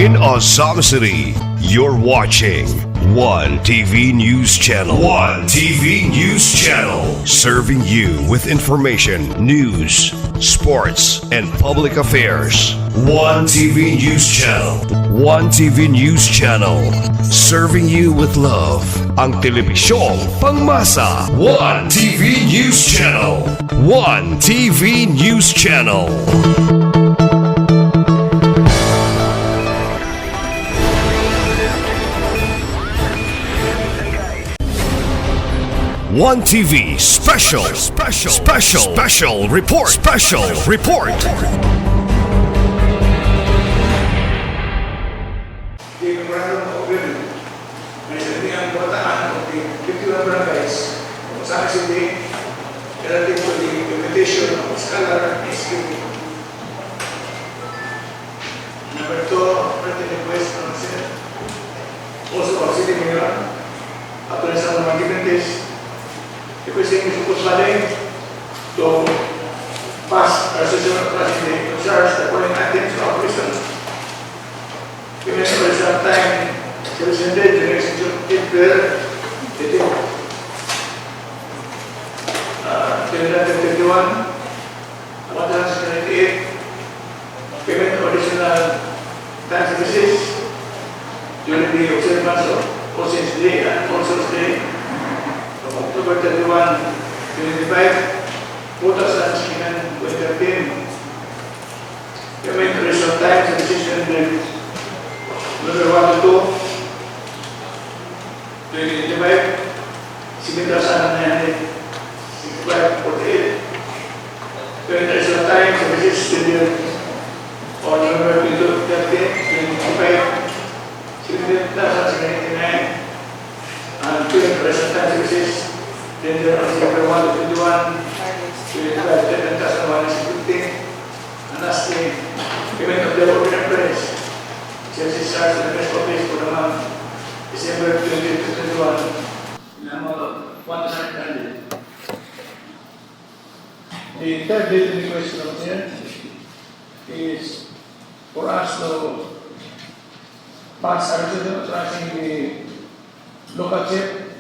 in Ozamiz City. You're watching One TV News Channel. One TV News Channel. Serving you with information, news, sports, and public affairs. One TV News Channel. One TV News Channel. Serving you with love. Ang telebisyong pangmasa. One TV News Channel. One TV News Channel. One TV special report. Di memorandum of agreement may sabi ang bataan of the 51 barangays of Ozamiz City relative to the implementation of scholar scheme. Number 2, written request from the Senate. Also of City Mayor, after some activities, requesting Mr. Kusmaling to pass a resolution of trustee to charge the following items to our prison. Given the result time, the presented the next April 2021, payment of additional tax services during the observance of Ocean's Day and Consul's Day of October 31, 2025, quotas and 2013. Payment of additional tax services number 1 to 2, 2025, 7,965.48. Payment of additional tax services on November 13, 2025, 7,799. And payment of additional tax services tender on December 1 to 21, 2025, 10,150. And lastly, payment of the ordinary price services charged to the best office for the month December 2021 in the amount of 100. The third date request from here is for us to pass a resolution authorizing the local chief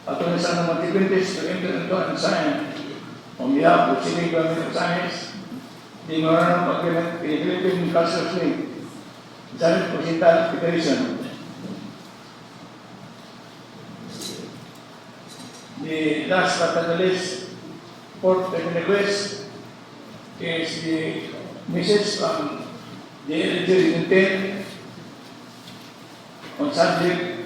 Attorney San Montiquintes to enter into and sign on behalf of the City Government of Ozamiz the memorandum of agreement in the Philippine Cultural League Ozamiz Occidental Federation. The last but not the least, fourth request is the message from the LG intent on subject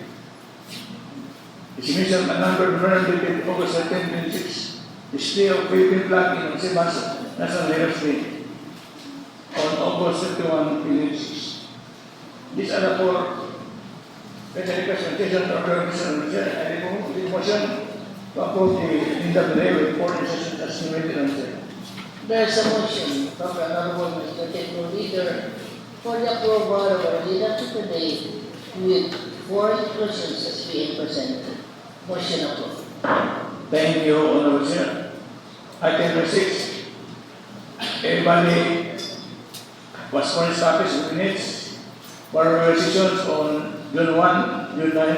submission and number memorandum dated August 10, 2026, display of Philippine flag in Ozamiz National Heritage Day on August 31, 2026. These are the four representations of the organization. I remove the motion to approve the NWA report in session as submitted on the There is a motion from the Honorable Mr. Techno Leader for the approval of our leadership today with 4 inclusions as being presented. Motion approved. Thank you, Honorable Chair. Item number 6. Everybody was for copies of minutes for sessions on June 1, June 9,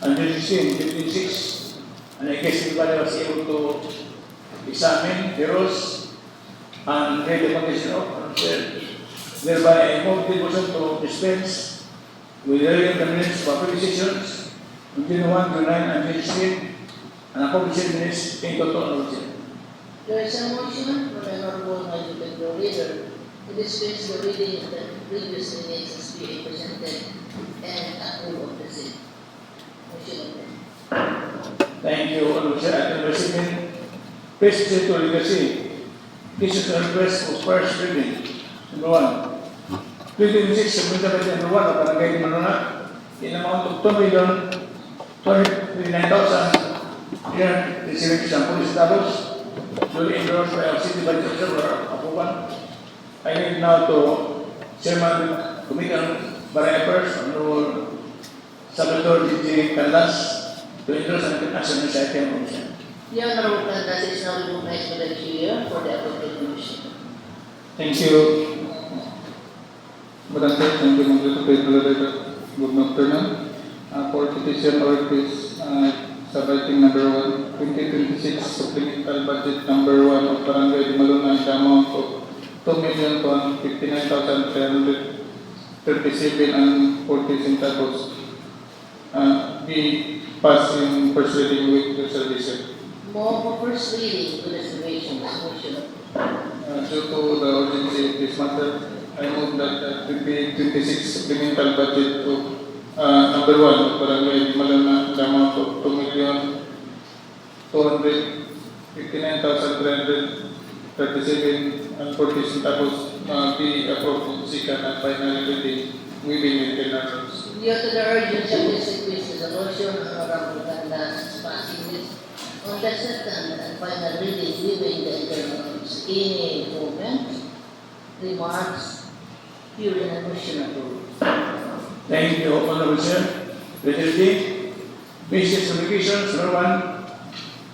and June 16, 56. And I guess everybody was able to examine the rules and read the condition of consent. Thereby, I move the motion to dispense with the reading the minutes for previous sessions on June 1, June 9, and June 16, and a published minutes in total. There is a motion from the Honorable Mr. Techno Leader to dispense the reading of the previous minutes as being presented and approve of the same. Motion approved. Thank you, Honorable Chair. Item number 7. Please proceed to legacy. This is a request for first reading. Number 1. 2026 submitted by the number 1 of Barangay Manona in amount of 2,239,370 police dollars duly endorsed by our city budget observer approval. I need now to Chairman Committee on Barangay Affairs, Honorable Salvador G. Caldas, to endorse and take action on this item. The Honorable Caldas is now recognized by the Chair for the appropriate motion. Thank you. Thank you, Honorable Chair. Item number 8. 2026 submitted by the number 1 of Barangay Manona in amount of 2,239,370 police dollars duly endorsed by our city budget observer approval. I need now to Chairman Committee on Barangay Affairs, Honorable Salvador G. Caldas, to endorse and take action on this item. Thank you. Madam Chair, thank you, Moderator. Good afternoon. For petition or case, submitting number 1, 2026 supplemental budget number 1 of Barangay Maluna in the amount of 2,59,337 and 40 centavos. Be passed in first reading with reservation. Move for first reading with reservations. Motion. Due to the urgency of this matter, I move that the 2026 supplemental budget of number 1 of Barangay Maluna in the amount of 2,259,337 and 40 centavos be approved in second and final reading within maintenance. Due to the urgency of this request, the motion Honorable Candas passing this on the second and final reading within the internals. Any comment, remarks, during the motion approved. Thank you, Honorable Sir. Reserving, Business Communications, number 1,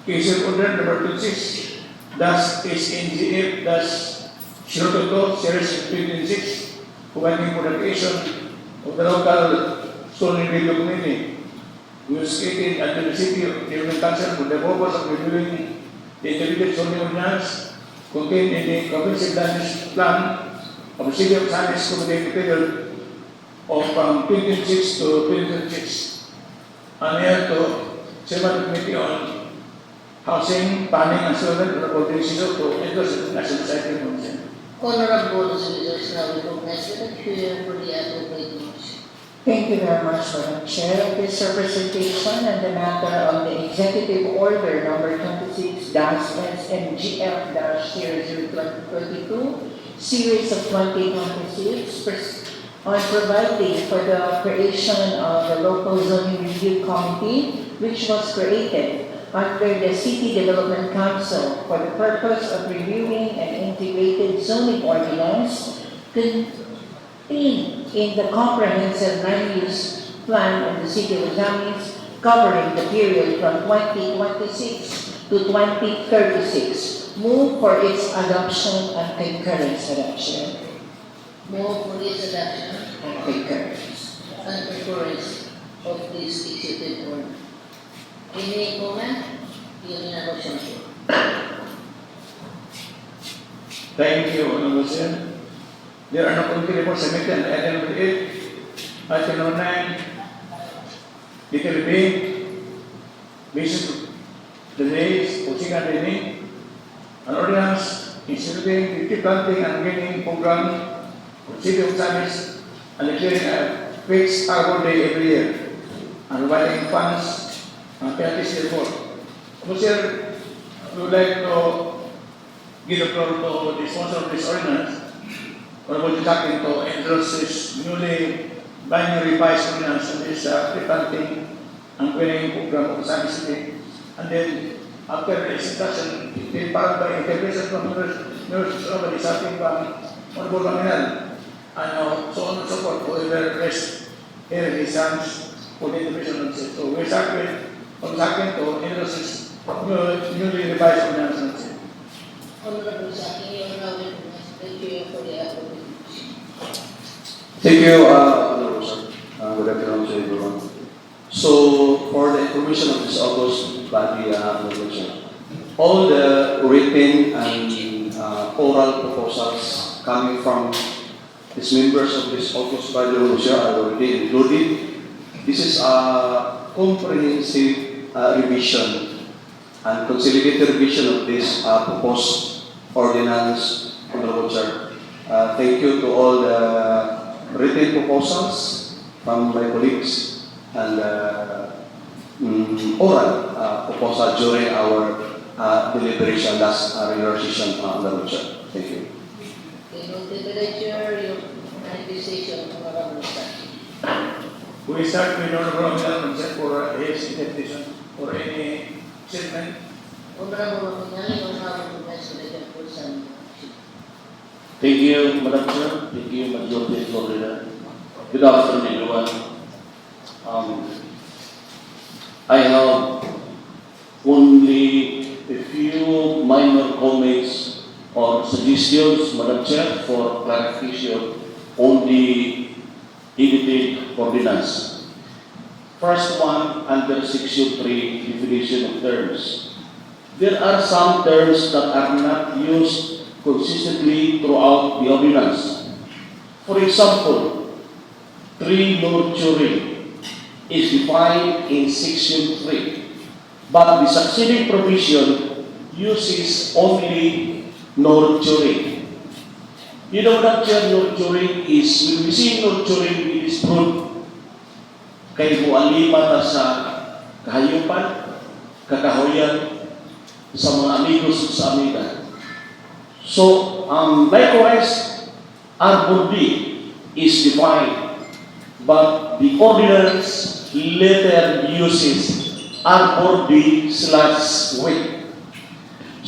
case of order number 26, dash SNGF, dash 022, series 2026, providing for the creation of the local stolen radio community. We are stated under the City of Development Council for the purpose of reviewing the integrated zoning ordinance contained in the comprehensive land use plan of the City of Ozamiz Community period of 2026 to 2026. And here to Chairman Committee on Housing, Planning and Settlement, Honorable Decision to endorse the National Society Council. Honorable Ozamiz now recognized with the chair for the appropriate motion. Thank you very much, Madam Chair. This representation and the matter of the Executive Order number 26-SMGF-002022, series of 2026, on providing for the creation of the local zoning review committee, which was created under the City Development Council for the purpose of reviewing an integrated zoning ordinance in the comprehensive land use plan of the City of Ozamiz, covering the period from 2026 to 2036. Move for its adoption and concurrence, Madam Chair. Move for its adoption And concurrence. and concurrence of this executive order. Any comment? During the motion approved. Thank you, Honorable Sir. There are no committee reports submitted. Item number 8, item number 9, detail B, basis of the days, posting and training, an ordinance instituting the tree planting and greening program for the City of Ozamiz and declaring a fixed Arbor Day every year and providing funds and penalties therefore. Sir, we would like to give the floor to the sponsor of this ordinance, Honorable Jacqueline, to endorse this newly binary revised ordinance on this tree planting and greening program of Ozamiz City. And then, after the introduction, they followed by interpretation from nurses over the starting from Honorable Maminal, and so on and so forth, whoever rest here in his hands for the interpretation of it. So we start with Jacqueline to endorse this newly revised ordinance. Honorable Saki, you are now recognized. Thank you for the appropriate motion. Thank you, Honorable Sir. Good afternoon to everyone. So, for the information of this August body, Honorable Sir, all the written and oral proposals coming from these members of this August body, Honorable Sir, are already included. This is a comprehensive revision and consolidated revision of this proposed ordinance, Honorable Sir. Thank you to all the written proposals from my colleagues and oral proposal during our deliberation last regular session, Honorable Sir. Thank you. Temperature, your manifestation, Honorable Saki. We start with Honorable Maminal for his interpretation or any statement. Honorable Maminal, you are now recognized for the person. Thank you, Madam Chair. Thank you, Majority Leader. Good afternoon, everyone. I have only a few minor comments or suggestions, Madam Chair, for clarification on the edited ordinance. First one, under Section 3, definition of terms. There are some terms that are not used consistently throughout the ordinance. For example, tree nurturing is defined in Section 3, but the succeeding provision uses only nurturing. You know that nurturing is, when we see nurturing, it is fruit. Kay mualima ta sa kahayupan, kakahoyan, sa mga amigos sa amiga. So, likewise, arbor D is defined, but the ordinance later uses arbor D / wit.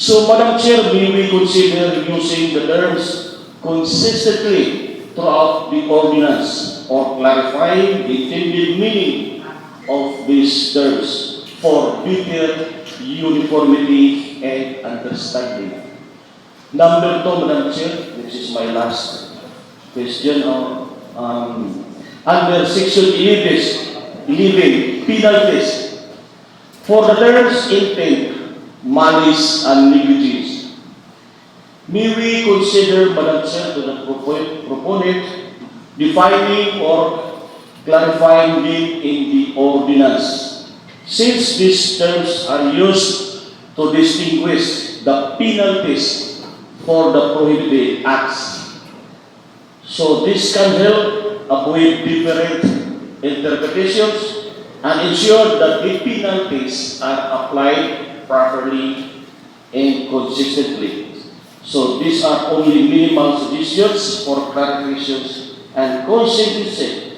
So, Madam Chair, may we consider using the terms consistently throughout the ordinance or clarifying the intended meaning of these terms for better uniformity and understanding. Number 2, Madam Chair, this is my last question. Under Section 11, penalties for the terms intent, malice, and negligence. May we consider, Madam Chair, to the proponent defining or clarifying it in the ordinance, since these terms are used to distinguish the penalties for the prohibited acts. So this can help avoid different interpretations and ensure that the penalties are applied properly and consistently. So these are only minimal suggestions for clarifications and conscientiousness.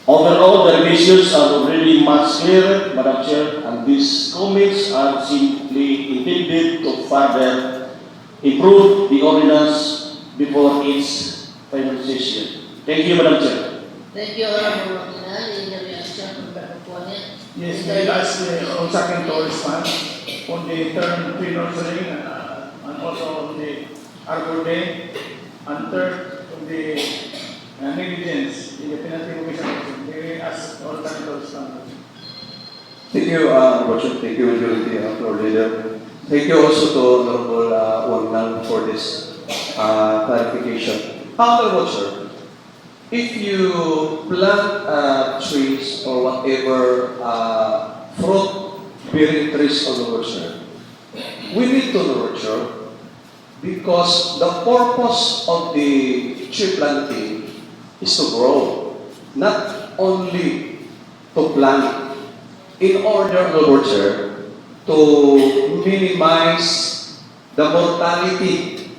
Overall, the revisions are already much clearer, Madam Chair, and these comments are simply intended to further improve the ordinance before its finalization. Thank you, Madam Chair. Thank you, Honorable Martinal. Any reaction from the proponent? Yes, may I ask on second to respond on the term tree nurturing and also on the arbor day, and third on the negligence in the penalty provision. May I ask all time to respond? Thank you, Roger. Thank you, Majority Floor Leader. Thank you also to Honorable Wongnal for this clarification. Honorable Sir, if you plant trees or whatever fruit-bearing trees, Honorable Sir, we need to nurture because the purpose of the tree planting is to grow, not only to plant. In order, Honorable Sir, to minimize the mortality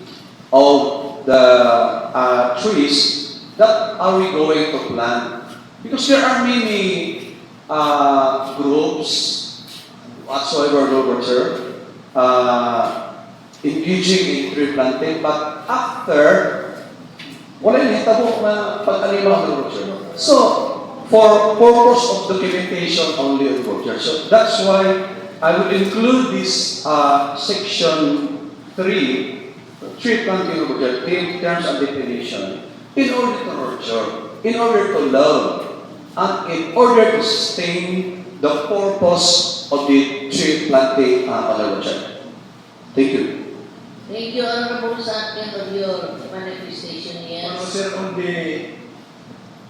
of the trees that are we going to plant. Because there are many groups whatsoever, Honorable Sir, engaging in tree planting, but after, wala yung hitabo na pag-alimaw, Honorable Sir. So, for purpose of documentation only, Honorable Sir. So, that's why I would include this Section 3, tree planting, Honorable Sir, terms and definition, in order to nurture, in order to love, and in order to sustain the purpose of the tree planting, Honorable Sir. Thank you. Thank you, Honorable Second, of your manifestation. Honorable Yes. Sir, on the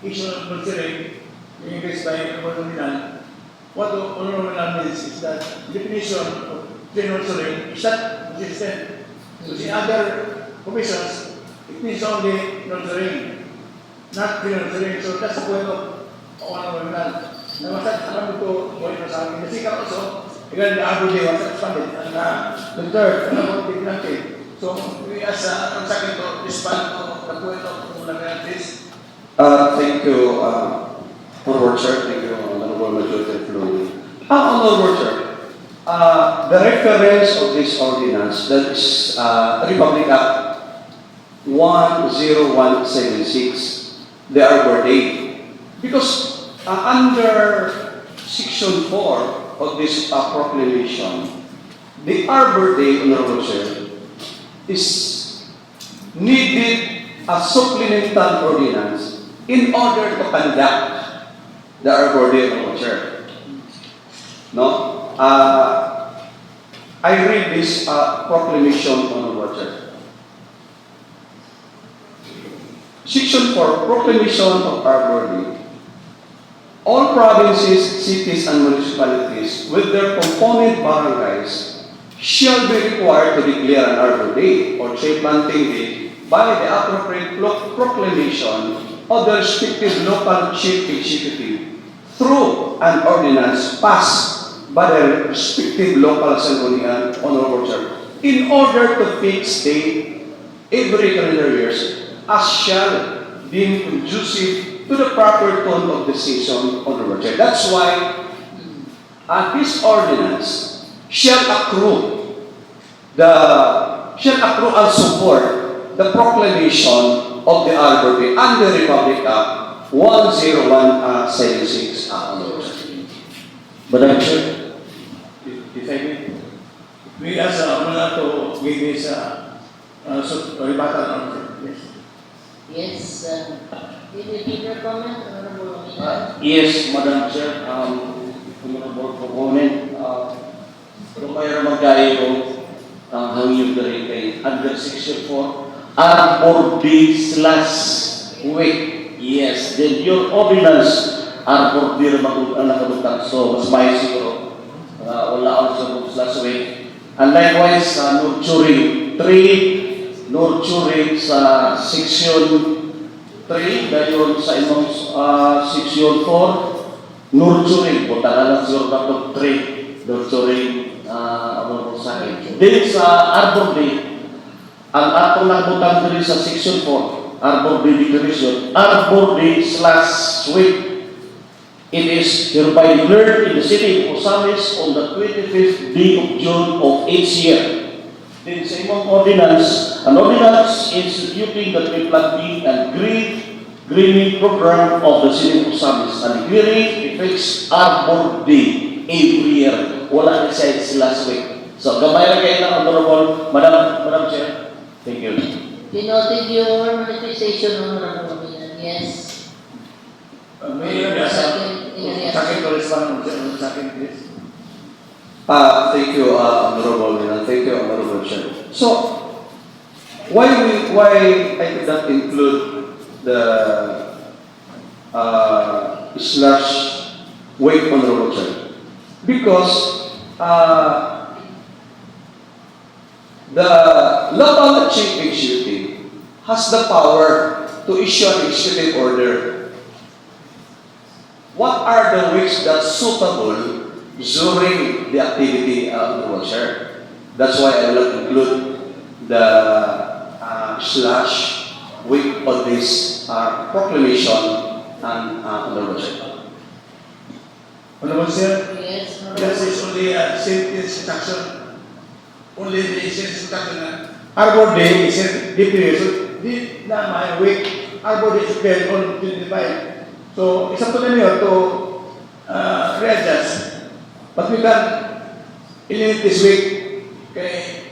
issue of nurturing, being raised by Honorable Milan, what the Honorable Milan means is that definition of tree nurturing is not consistent. So in other provisions, it means only nurturing, not tree nurturing. So that's the point of Honorable Milan. Na masat kami to point na sa akin. Kasi ka also, again, the arbor day was expanded. And the third, the planting. So we ask ang second to respond to the point of this. Thank you, Honorable Sir. Thank you, Honorable Majority Floor. Honorable Sir, the reference of this ordinance, that is Republic Act 10176, the Arbor Day. Because under Section 4 of this proclamation, the Arbor Day, Honorable Sir, is needed a supplemental ordinance in order to conduct the Arbor Day of Culture. No? I read this proclamation on the water. Section 4, Proclamation of Arbor Day. All provinces, cities, and municipalities with their component barangays shall be required to declare an Arbor Day or tree planting day by the appropriate proclamation of the respective local chief executive through an ordinance passed by the respective local assembly and honorable church in order to fix date every calendar years as shall be conducive to the proper tone of the season honorable church. That's why this ordinance shall accrue and support the proclamation of the Arbor Day and the Republic Act 10176. Madam Chair, If I may. We ask muna to give this rebuttal answer. Yes. Yes, did you give your comment, Honorable Mina? yes, Madam Chair, honorable proponent, kung mayroon magkayo hangin dari kay under section 4, Arbor Day / week. Yes, then your ordinance Arbor Day nakabutang. So, mas may siguro wala ako sa / week. And likewise, nurturing 3, nurturing sa section 3, dahil sa imong section 4, nurturing, punta na lang siguro dapat 3, nurturing, sa akin. Then sa Arbor Day, ang atong nakabutang diri sa section 4, Arbor Day Declaration, Arbor Day / week. It is hereby declared in the city of Ozamiz on the 25th day of June of each year. Then sa imong ordinance, an ordinance instituting the tree planting and greening program of the city of Ozamiz and declaring a fixed Arbor Day every year. Wala na siya / week. So, gamay na kayo na, Honorable Madam Chair. Thank you. Denoted your manifestation, Honorable Mina. Yes. May second to respond second, please. Thank you, Honorable Mina. Thank you, Honorable Chair. So, why I could not include the / week, Honorable Chair? Because the local chief executive has the power to issue an executive order. What are the weeks that's suitable during the activity of the washer? That's why I will include the / week of this proclamation and the washer. Honorable Sir, Yes, this is only a safety instruction. Only the instruction na Arbor Day is declared. So, di na may week. Arbor Day is declared on 25. So, it's up to them here to readjust. But we can eliminate this week. Okay.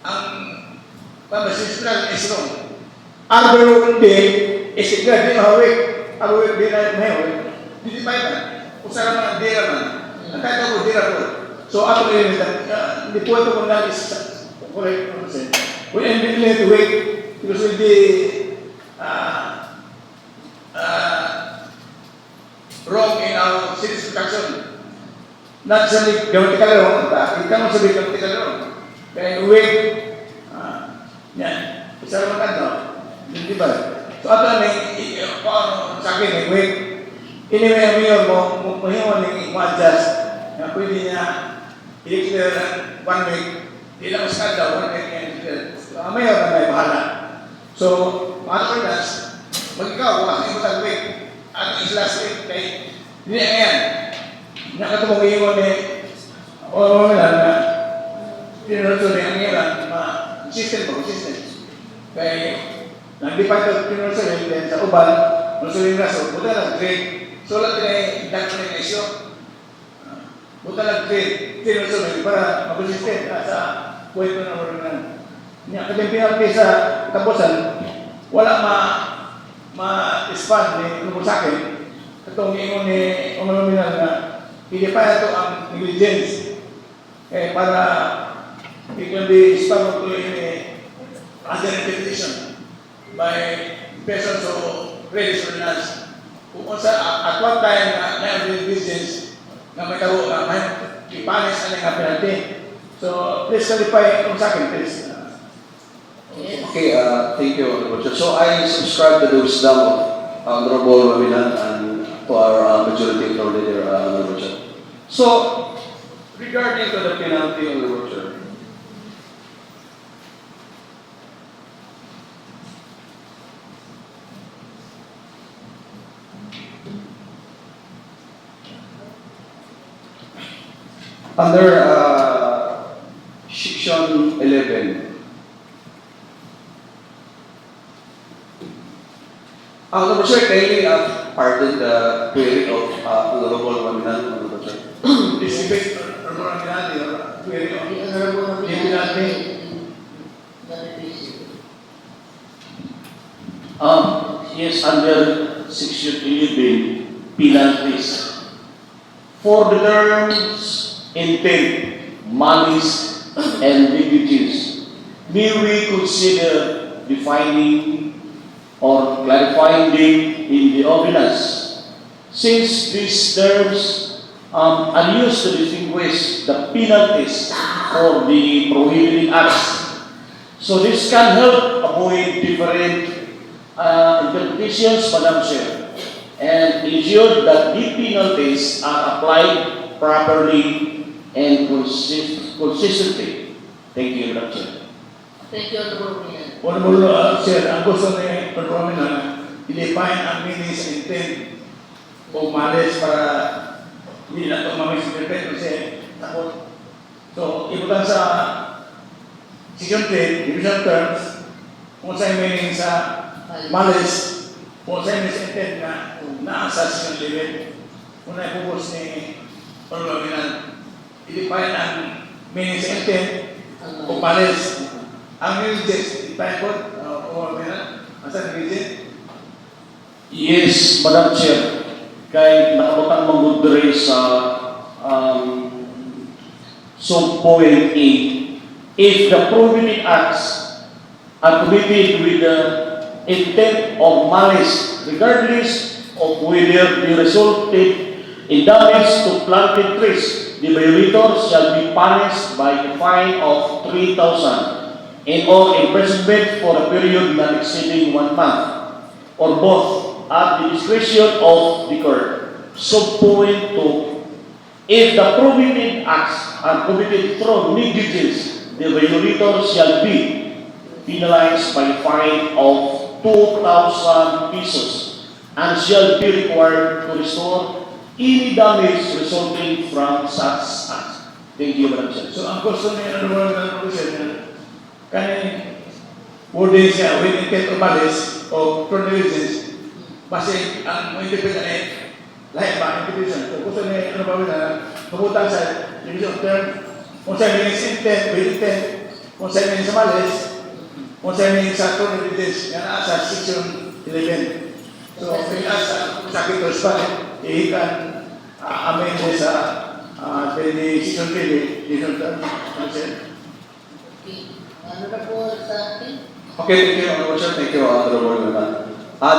Ang pamasis-plan is wrong. Arbor Day is declared in our week. Arbor Day na may week. Di ba yan? Kung saan naman ang day naman. Ang kahit ako, day na po. So, ato eliminate. Hindi po ito kung lang is correct. We eliminate the week because with the wrong in our city's production. Not only grammatical wrong, but it can also be grammatical wrong. Kaya week, yan, isa naman kanto, di ba? So, ato sa akin, week, anyway, mayor mo adjust, na pwede niya i-declare 1 week, di lang mas kada, 1 week niya i-declare. Mayor na may bahala. So, mga kapilas, mag-ikaw, kung mo tag week, at is last week, kay hindi na yan. Nakatumong ingon o na, pinunod ang yan, consistent. Kaya, nag-depart ang pinunod then sa uban, nung raso, buta lang grade. So, lang tinay na isyo. Buta lang grade, pinunod para mag-consistent sa kwento na mga nga. Kaya, penalty sa tapusan, wala ma-expand ni tungkol sa akin, itong ingon ni Nominal na hindi pa ito ang negligence. Para it can be expanded to under interpretation by persons who raise ordinance. Kung at what time na negligence na may tao na may ipanis ang nga penalty. So, please clarify kung sa akin, please. Okay, thank you, Honorable Chair. So I subscribe to the wisdom of Honorable Mamilan and to our majority floor leader, Honorable Chair. So, regarding to the penalty, Honorable Chair, under Section 11, Honorable Chair, kindly pardon the query of Honorable Mamilan, Honorable Chair. Please debate or more penalty or query of The Honorable the penalty. Yes, under Section 11, penalties. For the terms intent, malice, and negligence, may we consider defining or clarifying them in the ordinance, since these terms are used to distinguish the penalties for the prohibiting acts. So this can help avoid different interpretations, Madam Chair, and ensure that the penalties are applied properly and consistently. Thank you, Madam Chair. Thank you, Honorable Minan. Honorable Chair, ang gusto ni Honorable na i-define ang meaning sa intent o malice para hindi na ito mamisinterpret kasi takot. So, ibutan sa Section 10, division terms, kung sa'yo meaning sa malice, kung sa'yo meaning sa intent na naasa Section 11, kung na-focus ni Honorable Minan, i-define ang meaning sa intent o malice. Ang negligence, i-define ko, Honorable Minan, ang sa negligence? Yes, Madam Chair. Kay nakabutang magudre sa sub-point A, if the prohibited acts are committed with the intent of malice, regardless of whether they resulted in damage to planted trees, the violator shall be punished by a fine of 3,000 and or imprisonment for a period not exceeding 1 month, or both, at the discretion of the court. Subpoint 2. If the prohibited acts are committed through negligence, the violator shall be penalized by a fine of 2,000 pesos and shall be required to restore any damage resulting from such act. Thank you, Madam Chair. So, ang gusto ni Honorable Minan, kanin wording siya with intent of malice o through negligence, base ang interpretation ay lahat ba interpretation. So, gusto ni Honorable Minan, kabutang sa division term, kung sa'yo meaning sa intent, with intent, kung sa'yo meaning sa malice, kung sa'yo meaning sa through negligence, yan na sa Section 11. So, may asa sa akin to spell, ihikan amend sa Section 3, division term. Okay. Ano na po sa akin? okay, thank you, Honorable Chair. Thank you, Honorable Mamilan.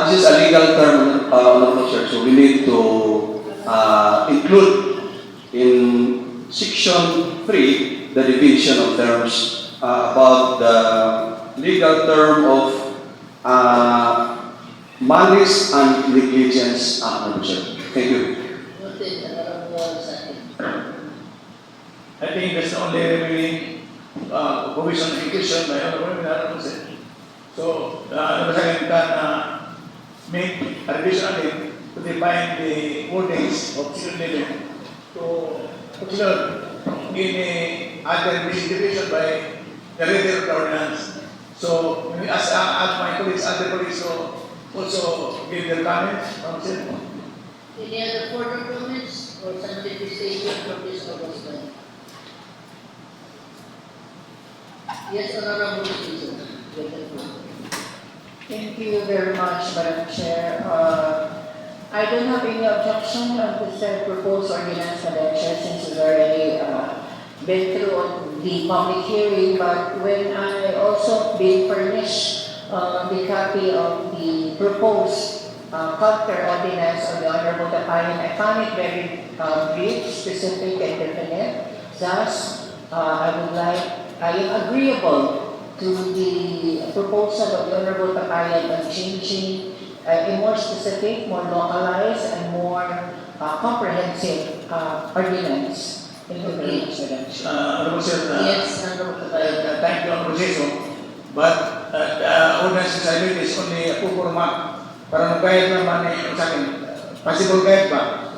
This is a legal term, Honorable Chair, so we need to include in Section 3 the division of terms about the legal term of malice and negligence, Honorable Chair. Thank you. Noted, ano po sa akin? I think that's the only remaining provision in question by Honorable Minan. So, nabasahin ka na make a revision again to define the wordings of Section 11 to consider in a other division by the reader of the ordinance. So, maybe ask my colleagues, other colleagues to also give their comments. Any other further comments or scientific statement from this August? Yes, Honorable Citizen. Thank you very much, Madam Chair. I don't have any objection on the said proposed ordinance, Madam Chair, since we've already been through on the public hearing, but when I also been furnished the copy of the proposed counter ordinance of the Honorable Tapayan, I found it very brief, specific, and definite. Thus, I am agreeable to the proposal of the Honorable Tapayan on changing a more specific, more localized, and more comprehensive ordinance. Thank you very much, Madam Chair. Honorable Sir, Yes, Honorable Tapayan. thank you, Honorable Jason. But ordinance decided is only a format para mag-guide naman sa akin. Possible guide ba?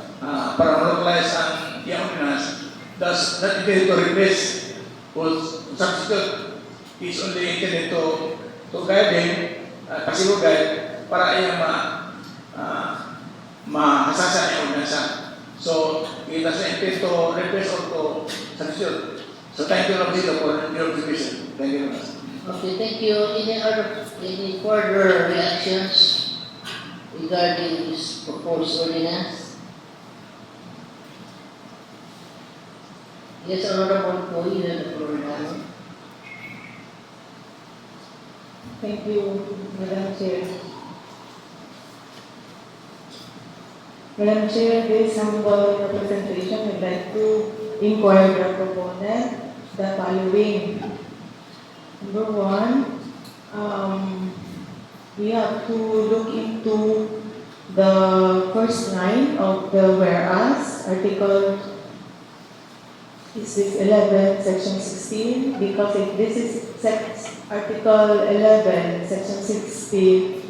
Para ma-localize ang yung ordinance. Thus, not intended to replace or substitute. Is only intended to guide them, possible guide, para ay mahasasa yung ordinansa. So, it doesn't intend to replace or to substitute. So, thank you, Honorable Jason, for your observation. Thank you very much. Okay, thank you. Any further reactions regarding this proposed ordinance? Yes, Honorable Po, you have the floor now. Thank you, Madam Chair. Madam Chair, this humble representation would like to inquire the proponent the following. Number one, we have to look into the first line of the whereas, article is this 11, section 16, because if this is article 11, section 16,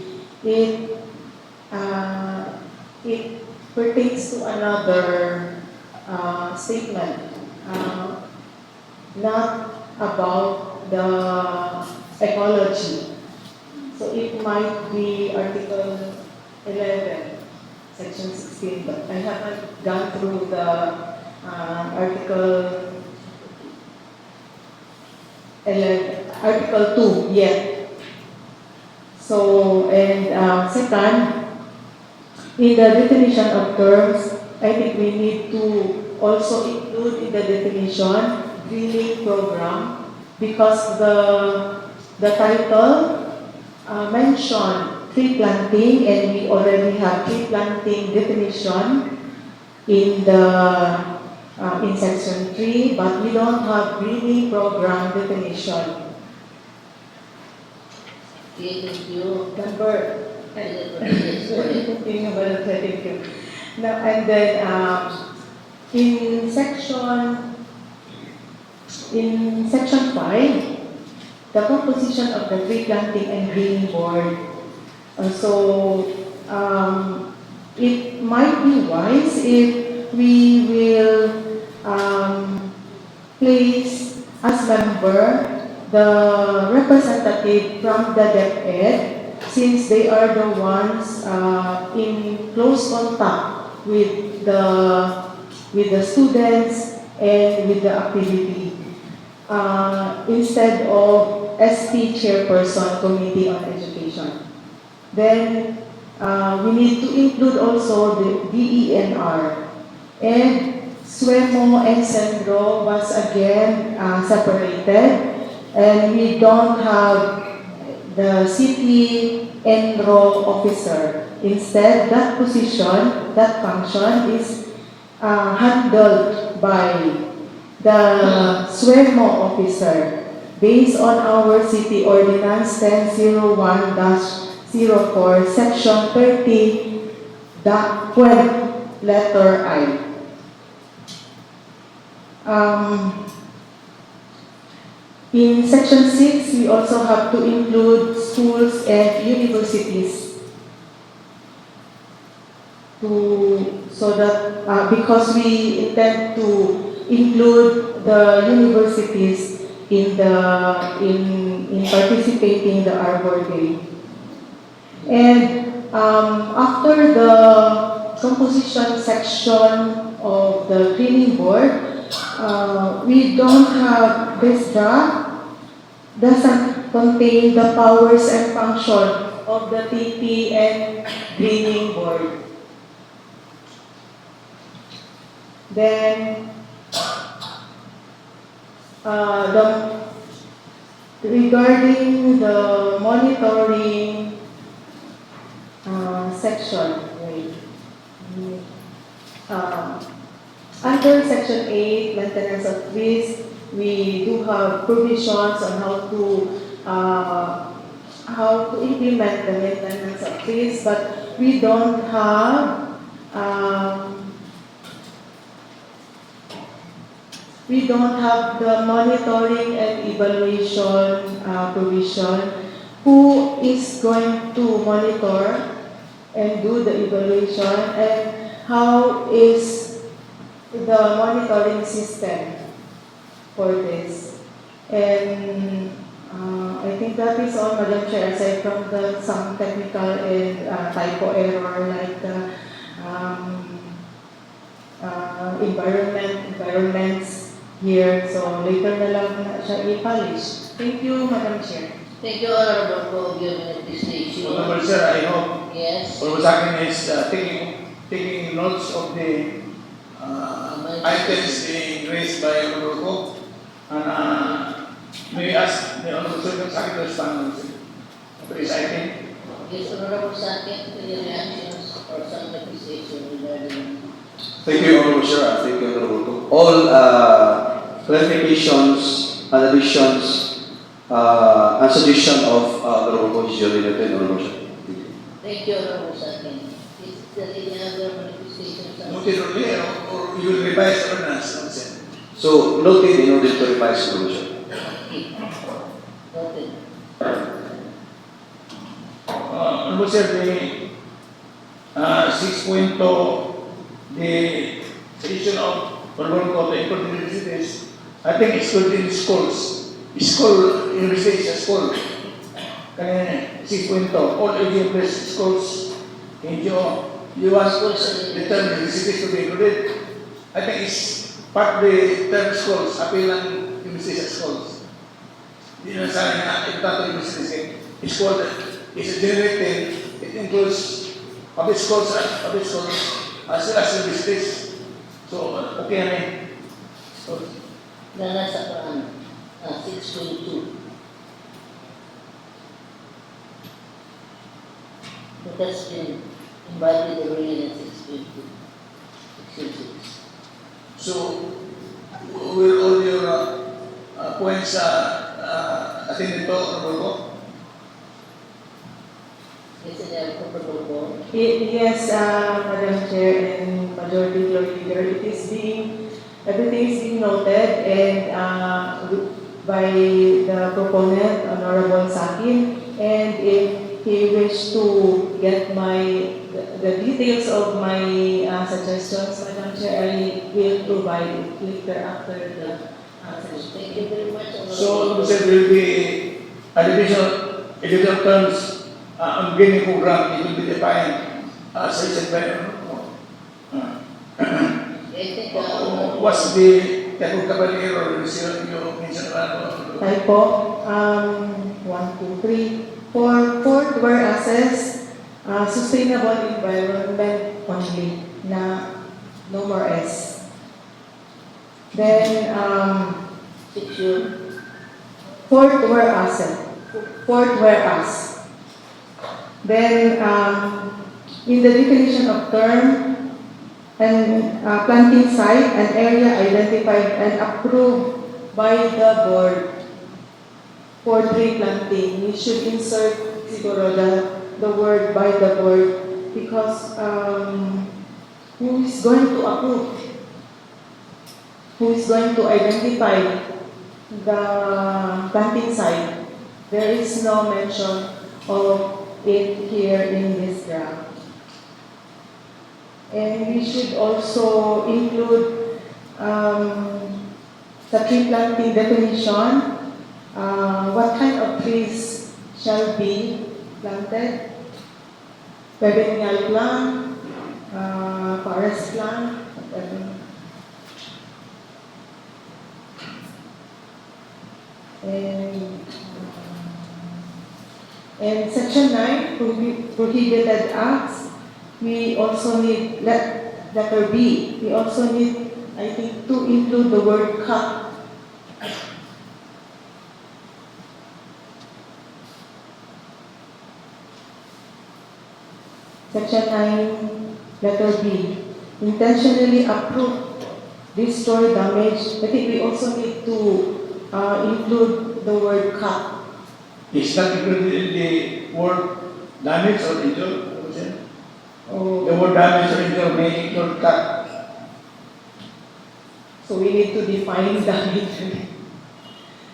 it pertains to another statement, not about the ecology. So it might be article 11, section 16, but I haven't gone through the article 11, article 2 yet. So, and second, in the definition of terms, I think we need to also include in the definition greening program, because the title mentioned tree planting, and we already have tree planting definition in the in section 3, but we don't have greening program definition. Okay, thank you. Number, Yes, go ahead. continue, Madam Chair, thank you. Now, and then in section 5, the composition of the tree planting and greening board. It might be wise if we will place as member the representative from the DepEd, since they are the ones in close contact with the students and with the activity, instead of ST Chairperson, Committee on Education. Then we need to include also the DENR, and SWEMO and SENRO was again separated, and we don't have the city enroll officer. Instead, that position, that function is handled by the SWEMO officer based on our city ordinance 1001-04, section 30, letter I. In section 6, we also have to include schools and universities, because we intend to include the universities in participating in the Arbor Day. And after the composition section of the cleaning board, we don't have this draft, doesn't contain the powers and function of the TP and Greening Board. Then, regarding the monitoring section, wait. Under Section 8, maintenance of trees, we do have provisions on how to implement the maintenance of trees, but we don't have the monitoring and evaluation provision. Who is going to monitor and do the evaluation, and how is the monitoring system for this? And I think that is all, Madam Chair, aside from some technical and typo error like the environments here. So later na lang na siya i-polish. Thank you, Madam Chair. Thank you, Honorable, for giving at this stage. Honorable Sir, I hope Yes. Honorable Sakin is taking notes of the items being raised by Honorable Ko. And may I ask the Honorable Sir Sakin to respond on this item? Yes, Honorable Sakin, any reactions or some appreciation regarding? Thank you, Honorable Chair. Thank you, Honorable Ko. All clarifications and additions and suggestion of Honorable Ko is duly noted, Honorable Chair. Thank you, Honorable Sakin. Is there any other manifestations? Noted only, or you will revise the ordinance, Honorable Sir? So, noted in order to revise, Honorable Chair. Okay. Noted. Honorable Sir, the 6.2, the suggestion of Honorable Ko to import universities, I think it's good in schools. School, university is a school. Kaya 6.2, all education schools, NGO, you want the term universities to be included. I think it's part of the term schools, appealang universities as schools. Hindi na sana nga, importante universities. School is a generating, it includes public schools as well as universities. So, okay na eh. So, Na nasa paraan, 6.2. But that's been embodied already in 6.2. Section 6. So, will all your points attended to, Honorable Ko? Is it a comfortable board? Yes, Madam Chair and Majority Leader, everything is being noted and by the proponent, Honorable Sakin, and if he wished to get the details of my suggestions, Madam Chair, I will provide it later after the session. Thank you very much, Honorable. So, there will be additional terms on gaining program, it will be defined suggested by I think, what's the type of cavalry or you mentioned about? Typo, 1, 2, 3. For fourth whereas, sustainable environment only, no more S. Then, section. fourth whereas. Then, in the definition of term, and planting site, an area identified and approved by the board for tree planting. We should insert siguro the word by the board because who is going to approve? Who is going to identify the planting site? There is no mention of it here in this draft. And we should also include the tree planting definition, what kind of trees shall be planted, perennial plant, forest plant, whatever. And And section 9, prohibited acts, we also need letter B. We also need, I think, to include the word cut. Section 9, letter B. Intentionally approve, destroy, damage. I think we also need to include the word cut. Is that included in the word damage or injury? What was it? The word damage or injury may include cut. So we need to define damage.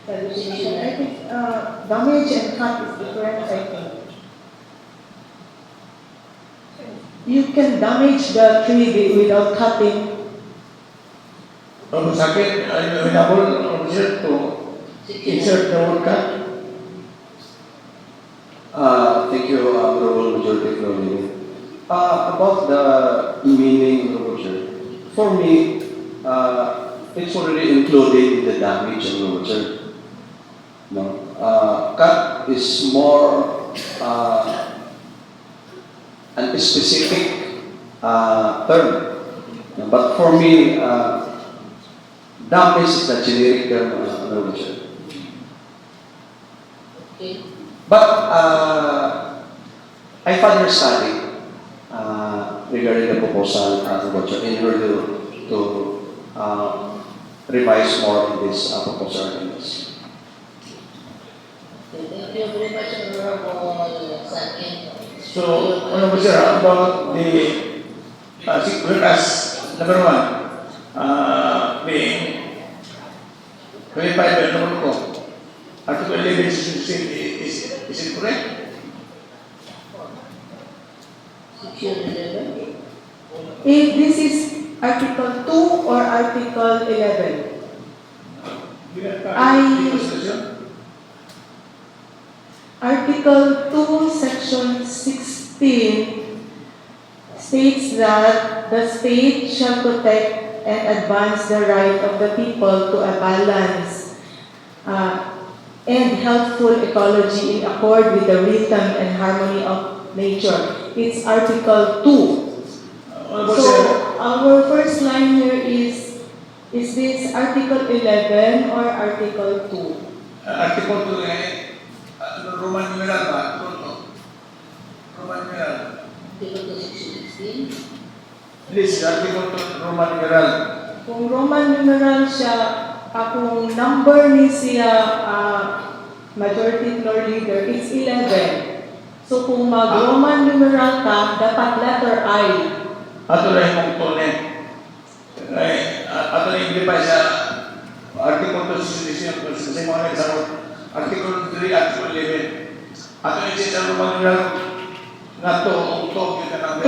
I think damage and cut is different, I think. You can damage the tree without cutting. Sa akin, available officer to insert the word cut. Thank you, Honorable Majority Floor. About the meaning of the voucher, for me, it's already included in the damage of the voucher. No, cut is more an specific term. But for me, damage is the generic term of the voucher. Okay. But I further studied regarding the proposal of the voucher in order to revise more in this proposal ordinance. Thank you very much, Honorable Sakin. So, ano ba sir, about the whereas number 1 being verified by number ko, Article 11 is it correct? Section 11. If this is Article 2 or Article 11, Article 2, Section 16 states that the state shall protect and advance the right of the people to a balanced and healthful ecology in accord with the rhythm and harmony of nature. It's Article 2. So our first line here is this Article 11 or Article 2? Article 2 Roman numeral ba? Roman numeral. Article 2, Section 16. Please, Article 2 Roman numeral. Kung Roman numeral siya, kung number ni siya majority floor leader, it's 11. So kung mag-Roman numeral ka, dapat letter I. Ato lang yung tone. Ato lang yung pa sa Article 2 sa mga nagsagot. Article 3, Article 11. Ato lang siya sa Roman numeral na to, yung number.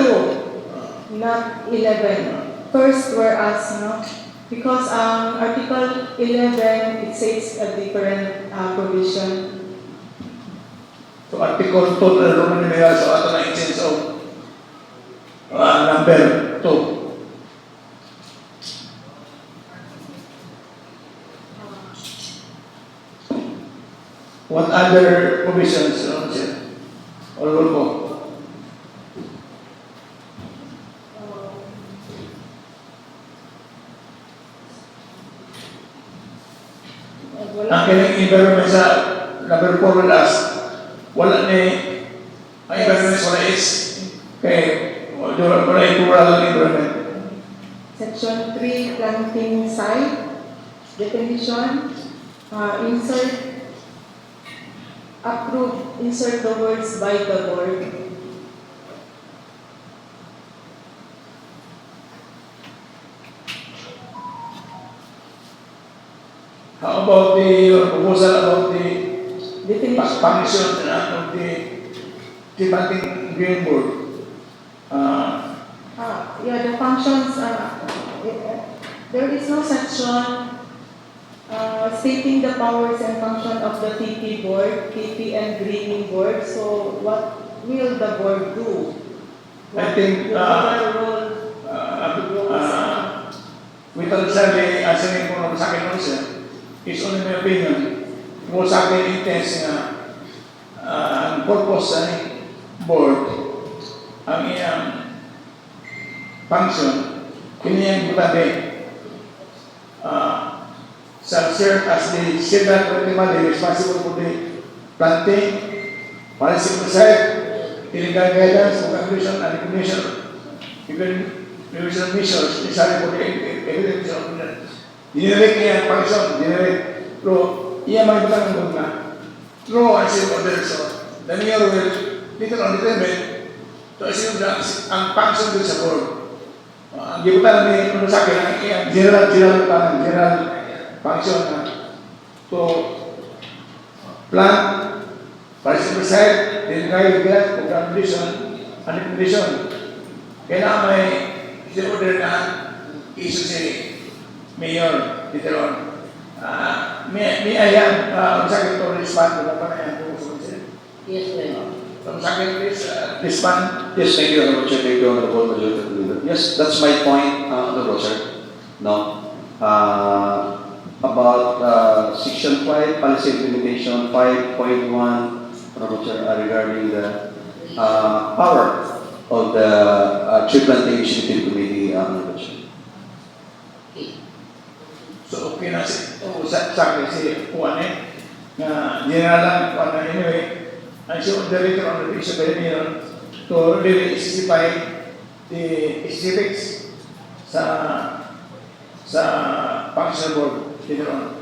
2, not 11. First, whereas, no? Because Article 11, it says a different provision. So Article 2 Roman numeral, so ato lang yung sense of number 2. What other provisions, sir? Or roll call? Ang kining environment sa number 4 will ask, wala ni, ang environment wala is, kay, wala yung plural ng environment. Section 3, planting site, definition, insert, approve, insert the words by the board. How about the proposal about the Definition. function of the planting green board? Yeah, the functions, there is no section stating the powers and function of the TP board, TP and greening board. So what will the board do? I think, without sabi, answering ko sa akin sir, is only my opinion. Kung sa akin intense na purpose sa board, ang iyang function, kini importante. Shall serve as the central primarily responsible for the planting, policy oversight, illegal guidance, conclusion and recognition, prevention measures necessary for the evidence of the generic niya function, generic. Pero iya mga ibang ang na through as in order. So the mayor will later on determine to assume that ang function dun sa board. Ang gibutan ni ano sa akin, ang general function to plan, policy oversight, delivery guidance, conclusion and recommendation. Kaya may order na issue si Mayor later on. May ayan, sakit to respond to pa na yan kung sumunod. Yes, well. Sakit please, respond. Yes, thank you, Honorable Chair. Thank you, Honorable Majority Leader. Yes, that's my point, Honorable Chair. No? About Section 5, Policy Implementation 5.1, Honorable Chair, regarding the power of the Tree Planting Initiative Committee, Honorable Chair. So okay na sakit si Juan na general lang Juan na anyway. And she was director on the issue by the mayor to really specify the specifics sa functional board later on.